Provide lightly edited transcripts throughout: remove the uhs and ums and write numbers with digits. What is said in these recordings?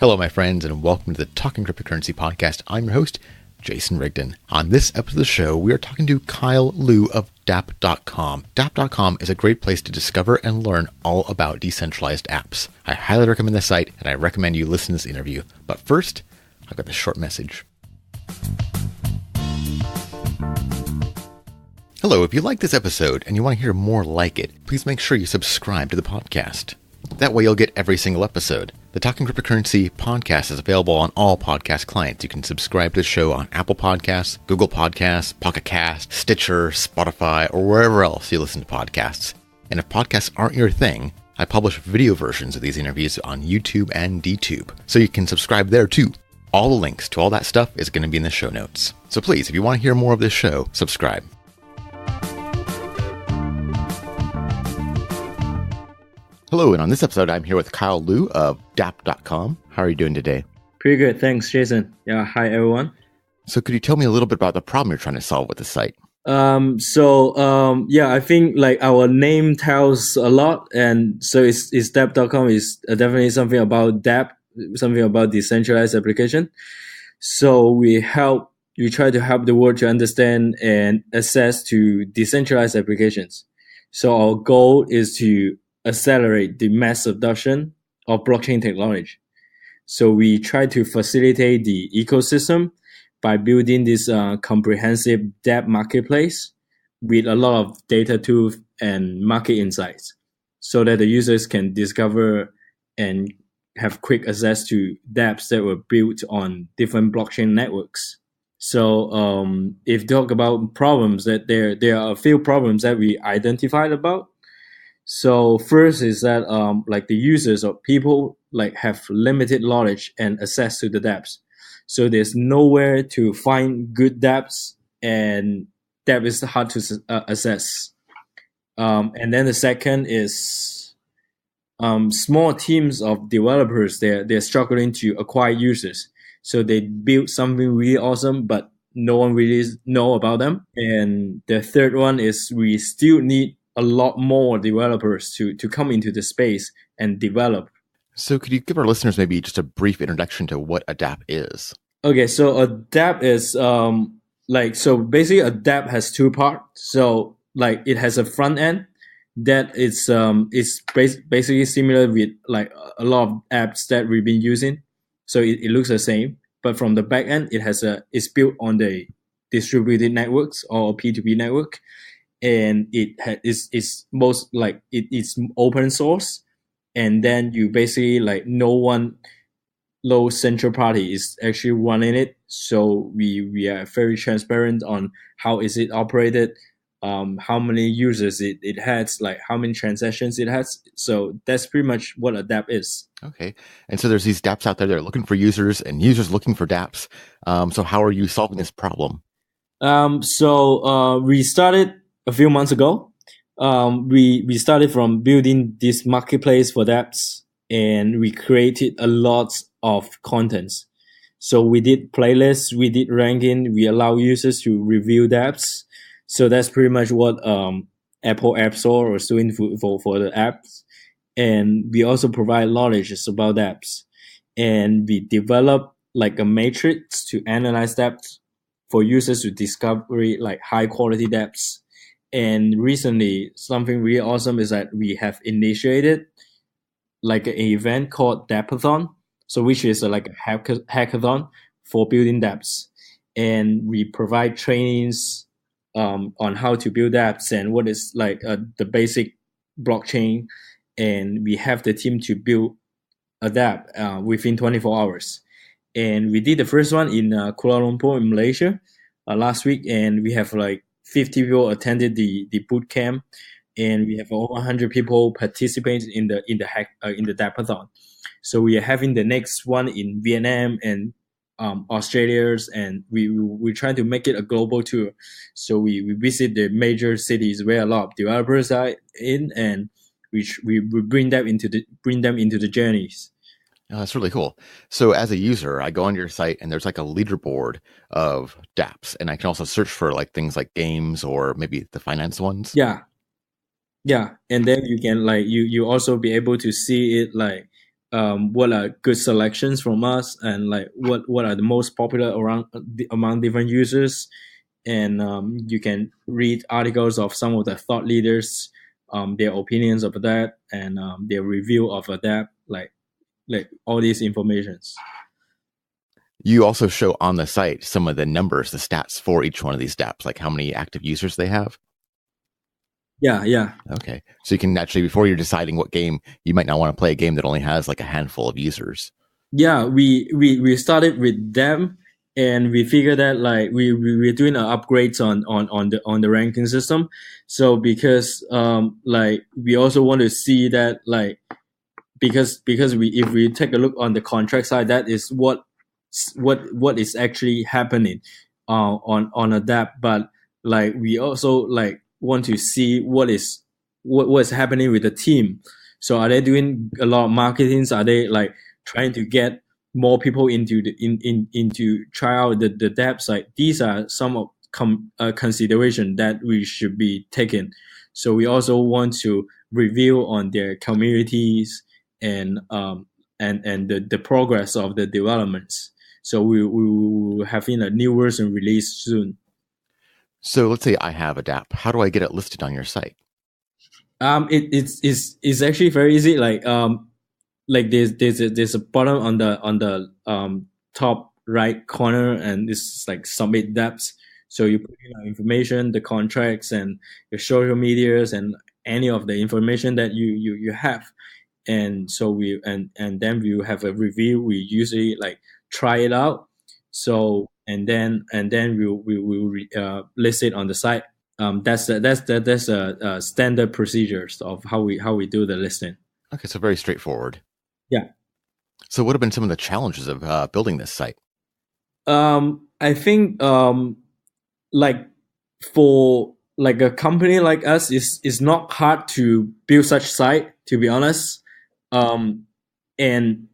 Hello, my friends, and welcome to the Talking Cryptocurrency podcast. I'm your host, Jason Rigden. On this episode of the show, we are talking to Kyle Liu of Dapp.com. Dapp.com is a great place to discover and learn all about decentralized apps. I highly recommend the site, and I recommend you listen to this interview. But first, I've got this short message. Hello, if you like this episode and you want to hear more like it, please make sure you subscribe to the podcast. That way you'll get every single episode. The Talking Cryptocurrency podcast is available on all podcast clients. You can subscribe to the show on Apple Podcasts, Google Podcasts, Pocket Cast, Stitcher, Spotify, or wherever else you listen to podcasts. And if podcasts aren't your thing, I publish video versions of these interviews on YouTube and DTube, so you can subscribe there too. All the links to all that stuff is going to be in the show notes. So please, if you want to hear more of this show, subscribe. Hello, and on this episode, I'm here with Kyle Liu of Dapp.com. How are you doing today? Pretty good, thanks, Jason. Yeah, hi everyone. So could you tell me a little bit about the problem you're trying to solve with the site? I think like our name tells a lot, and so it's Dapp.com is definitely something about Dapp, something about decentralized application. So we try to help the world to understand and access to decentralized applications. So our goal is to accelerate the mass adoption of blockchain technology. So we try to facilitate the ecosystem by building this comprehensive Dapp marketplace with a lot of data tools and market insights so that the users can discover and have quick access to dApps that were built on different blockchain networks. So if you talk about problems, that there are a few problems that we identified about. So first is that like the users or people like have limited knowledge and access to the dApps. So there's nowhere to find good dApps, and Dapp is hard to access. And then the second is small teams of developers. They're struggling to acquire users. So they build something really awesome, but no one really know about them. And the third one is we still need a lot more developers to come into the space and develop. So could you give our listeners maybe just a brief introduction to what a Dapp is? Okay, so a Dapp is basically a Dapp has two parts. So like it has a front end that is basically similar with like a lot of apps that we've been using. So it looks the same, but from the back end, it's built on the distributed networks or P2P network. And it's open source, and then you basically like no central party is actually running it. So we are very transparent on how is it operated, how many users it has, like how many transactions it has. So that's pretty much what a Dapp is. Okay, and so there's these dApps out there that are looking for users, and users looking for dApps. So how are you solving this problem? We started a few months ago. We started from building this marketplace for dApps, and we created a lot of contents. So we did playlists, we did ranking, we allow users to review dApps. So that's pretty much what Apple App Store was doing for the apps. And we also provide knowledge about dApps. And we develop like a matrix to analyze dApps for users to discover like high quality dApps. And recently, something really awesome is that we have initiated like an event called Dappathon, so which is like a hackathon for building dApps. And we provide trainings on how to build dApps and what is like the basic blockchain. And we have the team to build a Dapp within 24 hours. And we did the first one in Kuala Lumpur in Malaysia last week, and we have like 50 people attended the boot camp, and we have over 100 people participating in the Dappathon. So we are having the next one in Vietnam and Australia, and we try to make it a global tour. So we visit the major cities where a lot of developers are in, and we bring them into the journeys. Oh, that's really cool. So as a user, I go on your site and there's like a leaderboard of dApps, and I can also search for like things like games or maybe the finance ones. Yeah. And then you can like you also be able to see it like what are good selections from us, and like what are the most popular around among different users. And you can read articles of some of the thought leaders, their opinions of that, and their review of that, like all these informations. You also show on the site some of the numbers, the stats for each one of these dapps, like how many active users they have. Yeah. Okay. So you can actually, before you're deciding what game, you might not want to play a game that only has like a handful of users. Yeah, we started with them, and we figured that like we're doing upgrades on the ranking system. So because like we also want to see that like because we if we take a look on the contract side, that is what is actually happening on a Dapp. But like we also like want to see what's happening with the team. So are they doing a lot of marketings? Are they like trying to get more people into into try out the Dapp site? These are some of consideration that we should be taking. So we also want to review on their communities and the progress of the developments. So we will have a new version released soon. So let's say I have a Dapp. How do I get it listed on your site? It's actually very easy. Like there's a button on the top right corner, and it's like submit Dapps. So you put in your information, the contracts, and your social medias, and any of the information that you have. And so and then we have a review. We usually like try it out. So and then we will list it on the site. That's standard procedures of how we do the listing. Okay, so very straightforward. Yeah. So what have been some of the challenges of building this site? I think like for like a company like us, is not hard to build such site, to be honest. And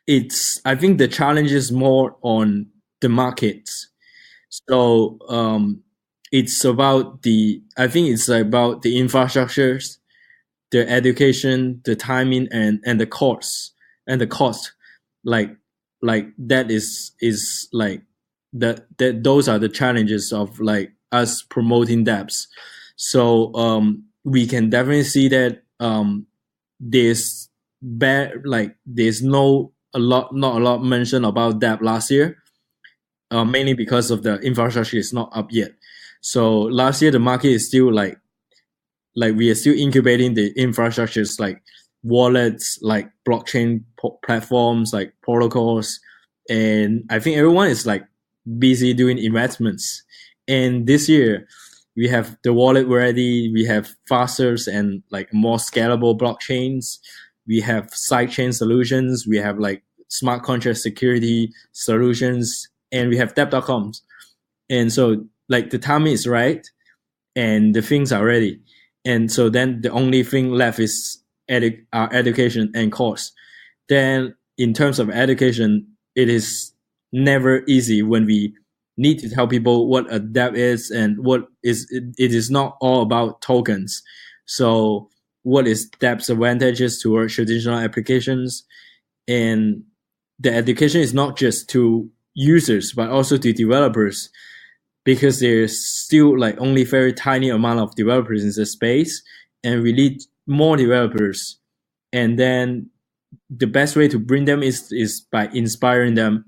I think the challenge is more on the markets. So it's about I think it's about the infrastructures, the education, the timing, and the cost and the cost. Like that is like that those are the challenges of like us promoting Dapps. So we can definitely see that there's there's not a lot mentioned about Dapp last year, mainly because of the infrastructure is not up yet. So last year the market is still like we are still incubating the infrastructures, like wallets, like blockchain platforms, like protocols, and I think everyone is like busy doing investments. And this year we have the wallet ready, we have faster and like more scalable blockchains, we have sidechain solutions, we have like smart contract security solutions, and we have Dappcom. And so like the timing is right, and the things are ready. And so then the only thing left is education and course. Then in terms of education, it is never easy when we need to tell people what a Dapp is, and it is not all about tokens. So what is Dapp's advantages towards traditional applications? And the education is not just to users but also to developers, because there's still like only very tiny amount of developers in the space, and we need more developers. And then the best way to bring them is by inspiring them.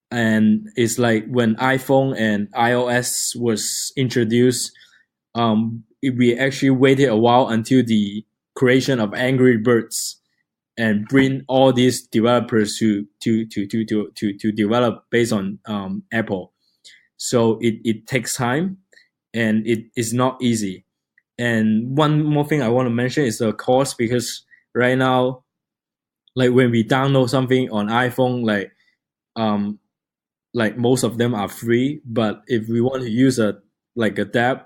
And it's like when iPhone and iOS was introduced, we actually waited a while until the creation of Angry Birds, and bring all these developers to develop based on Apple. So it takes time, and it is not easy. And one more thing I want to mention is the cost, because right now, like when we download something on iPhone, like most of them are free. But if we want to use a Dapp,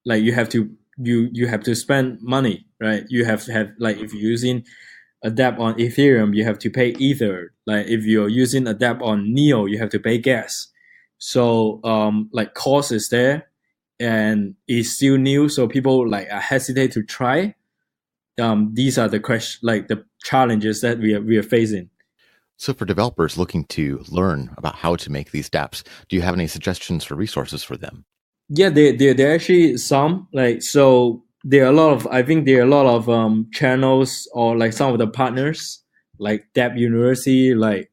like you have to spend money, right? You have to have, like if you're using a Dapp on Ethereum, you have to pay Ether. Like if you're using a Dapp on Neo, you have to pay gas. So like cost is there, and it's still new, so people like are hesitate to try. these are the the challenges that we are facing. So for developers looking to learn about how to make these dApps, do you have any suggestions for resources for them? Yeah, there are actually some, like, so there are a lot of, I think there are a lot of channels, or like some of the partners like Dapp University, like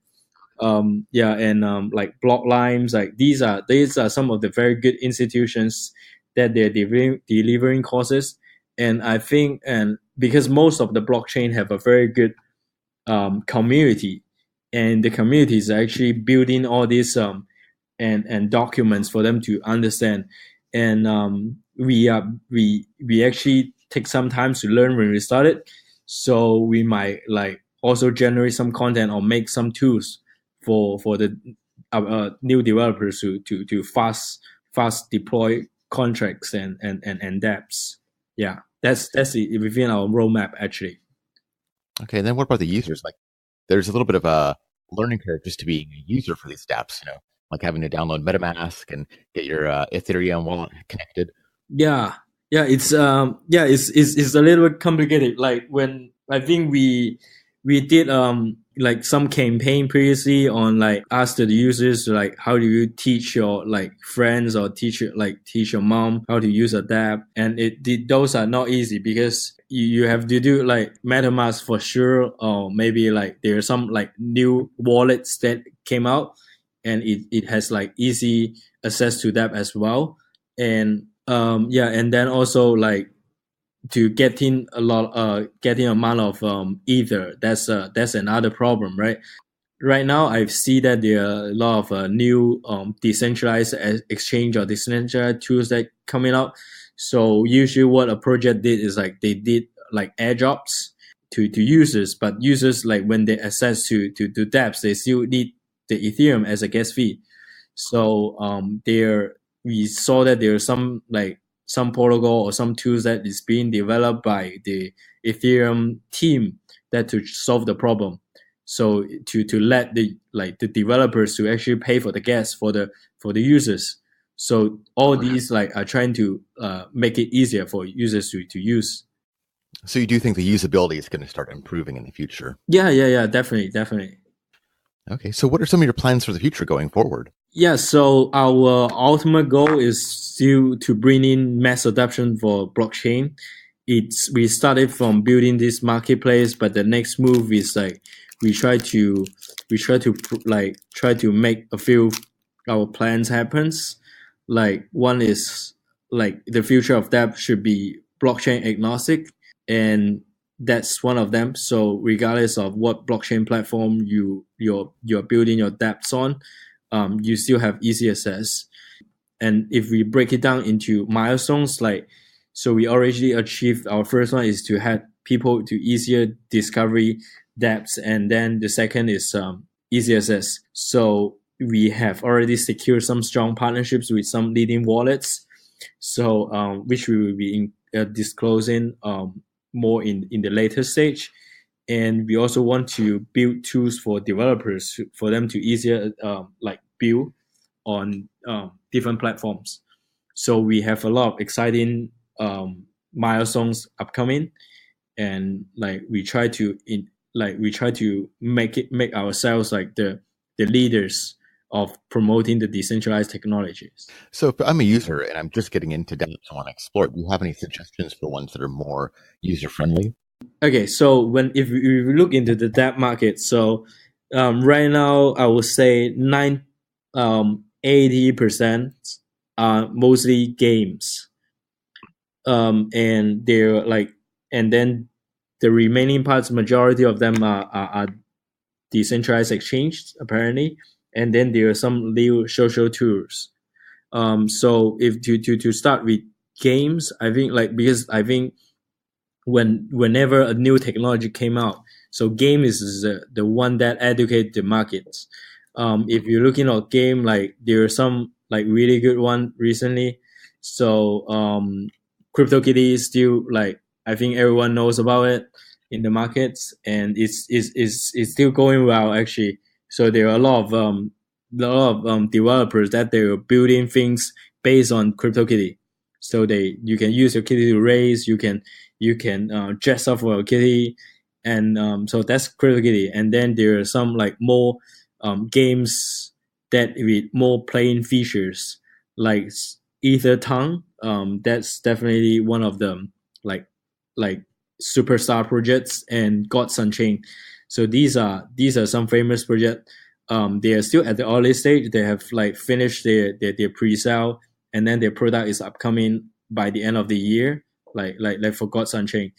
and like block lines, like these are some of the very good institutions that they're delivering courses. And I think, and because most of the blockchain have a very good community, and the community is actually building all these and documents for them to understand. And we actually take some time to learn when we started, so we might like also generate some content or make some tools for the new developers to fast deploy contracts and dApps. Yeah, that's within our roadmap actually. Okay, then what about the users? Like, there's a little bit of a learning curve just to being a user for these dApps, like having to download MetaMask and get your Ethereum wallet connected. It's a little bit complicated. Like, when I think we did like some campaign previously on like ask the users, like, how do you teach your like friends or teach your mom how to use a Dapp. And those are not easy, because you have to do like MetaMask for sure, or maybe like there are some like new wallets that came out, and it has like easy access to that as well. And and then also like to getting amount of ether, that's another problem, right? Right now I see that there are a lot of new decentralized exchange or decentralized tools that coming out. So usually what a project did is like they did like airdrops to users, but users, like when they access to dApps, they still need the Ethereum as a gas fee. So there we saw that there are some protocol or some tools that is being developed by the Ethereum team that to solve the problem. So to let the developers to actually pay for the gas for the users. So all these like are trying to make it easier for users to use. So you do think the usability is going to start improving in the future? Yeah, definitely. Okay, so what are some of your plans for the future going forward? Yeah, so our ultimate goal is still to bring in mass adoption for blockchain. We started from building this marketplace, but the next move is like we try to try to make a few our plans happens. Like, one is like the future of that should be blockchain agnostic, and that's one of them. So regardless of what blockchain platform you're building your dApps on, you still have easy access. And if we break it down into milestones, like, so we already achieved our first one is to have people to easier discovery dApps, and then the second is easy access. So we have already secured some strong partnerships with some leading wallets, so which we will be disclosing more in the later stage. And we also want to build tools for developers for them to easier like build on different platforms. So we have a lot of exciting milestones upcoming, and like we try to make ourselves like the leaders of promoting the decentralized technologies. So if I'm a user and I'm just getting into dApps and want to explore, do you have any suggestions for ones that are more user friendly? Okay, so if we look into the Dapp market, so right now I would say 80% are mostly games, and they're like, and then the remaining parts, majority of them are decentralized exchange apparently, and then there are some new social tools. So if to start with games, I think, like, because I think whenever a new technology came out, so game is the one that educate the markets. If you're looking at game, like there are some like really good one recently. So CryptoKitty is still like, I think everyone knows about it in the markets, and it's still going well actually. So there are a lot of developers that they are building things based on CryptoKitty. So you can use your kitty to raise, you can you can dress up for a kitty, and so that's CryptoKitty. And then there are some like more games that with more playing features, like Ether Tongue. That's definitely one of them, like superstar projects, and God's Unchained. So these are some famous projects. They are still at the early stage. They have like finished their pre-sale, and then their product is upcoming by the end of the year. Like for God's Unchained.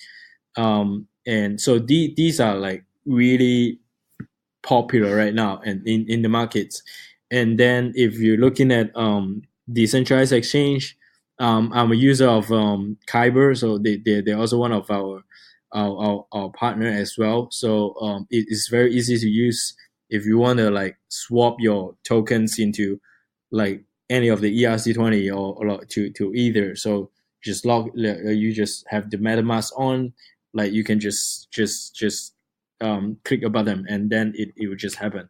And so these are like really popular right now and in the markets. And then if you're looking at decentralized exchange, I'm a user of Kyber, so they're also one of our partner as well. So it's very easy to use if you want to like swap your tokens into like any of the ERC20 or to either. So just you just have the MetaMask on, like you can just click a button and then it will just happen.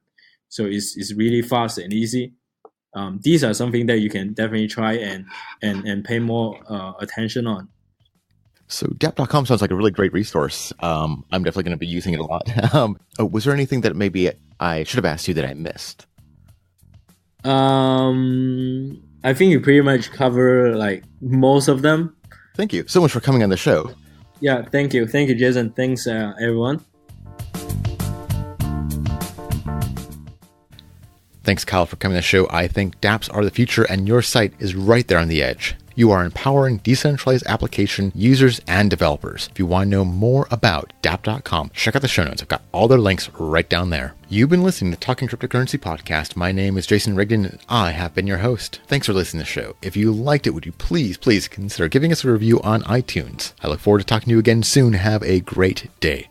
So it's really fast and easy. These are something that you can definitely try and pay more attention on. So Dapp.com sounds like a really great resource. I'm definitely going to be using it a lot. Was there anything that maybe I should have asked you that I missed? I think you pretty much cover like most of them. Thank you so much for coming on the show. Yeah, thank you, Jason. Thanks, everyone. Thanks, Kyle, for coming on the show. I think dApps are the future, and your site is right there on the edge. You are empowering decentralized application users and developers. If you want to know more about Dapp.com, check out the show notes. I've got all their links right down there. You've been listening to Talking Cryptocurrency Podcast. My name is Jason Rigden, and I have been your host. Thanks for listening to the show. If you liked it, would you please consider giving us a review on iTunes? I look forward to talking to you again soon. Have a great day.